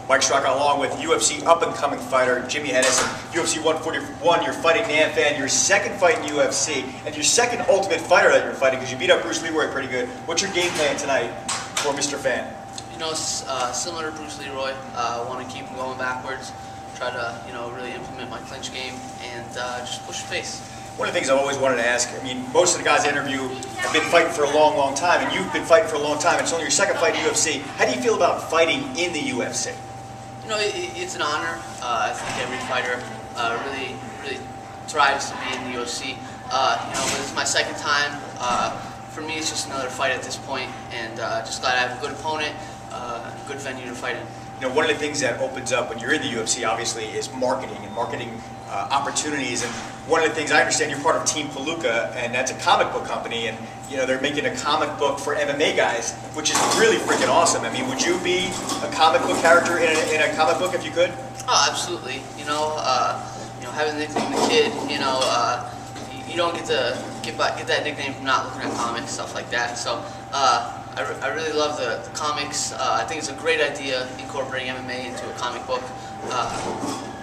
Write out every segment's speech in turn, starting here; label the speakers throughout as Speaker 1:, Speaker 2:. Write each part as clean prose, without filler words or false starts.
Speaker 1: Mike Straka along with UFC up-and-coming fighter Jimy Hettes. UFC 141, you're fighting Nam Phan, your second fight in UFC, and your second Ultimate Fighter that you're fighting because you beat up Bruce Leroy pretty good. What's your game plan tonight for Mr. Phan?
Speaker 2: You know, similar to Bruce Leroy, I want to keep him going backwards, try to, really implement my clinch game, and just push the pace.
Speaker 1: One of the things I always wanted to ask, I mean, most of the guys I interview have been fighting for a long, long time, and you've been fighting for a long time. It's only your second fight in UFC. How do you feel about fighting in the UFC?
Speaker 2: You know, it's an honor. I think every fighter really thrives to be in the UFC. This is my second time. For me, it's just another fight at this point, and just glad I have a good opponent, a good venue to fight in.
Speaker 1: You know, one of the things that opens up when you're in the UFC, obviously, is marketing and marketing opportunities. And one of the things I understand, you're part of Team Palooka, and that's a comic book company, and they're making a comic book for MMA guys, which is really freaking awesome. I mean, would you be a comic book character in a comic book if you could?
Speaker 2: Oh, absolutely. Having the nickname the Kid, you don't get that nickname from not looking at comics, stuff like that. So I really love the comics. I think it's a great idea incorporating MMA into a comic book.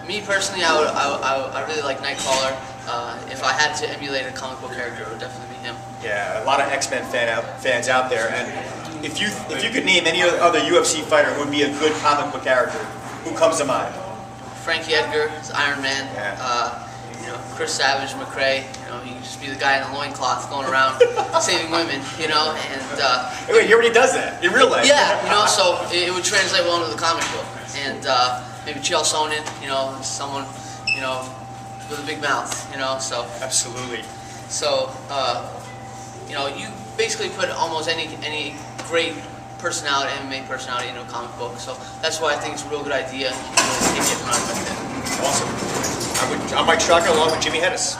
Speaker 2: Me personally, I really like Nightcrawler. If I had to emulate a comic book character, it would definitely be him.
Speaker 1: Yeah, a lot of X-Men fans out there. And if you could name any other UFC fighter who would be a good comic book character, who comes to mind?
Speaker 2: Frankie Edgar is Iron Man.
Speaker 1: Yeah.
Speaker 2: Chris Savage, McRae. He used to be the guy in the loincloth going around saving women. And
Speaker 1: wait, he already does that in real life.
Speaker 2: Yeah, so it would translate well into the comic book. And maybe Chael Sonnen, someone, with a big mouth, so.
Speaker 1: Absolutely.
Speaker 2: So, you basically put almost any great personality, MMA personality into a comic book. So that's why I think it's a real good idea to take it and run with it.
Speaker 1: Awesome. I'm Mike Straka along with Jimy Hettes.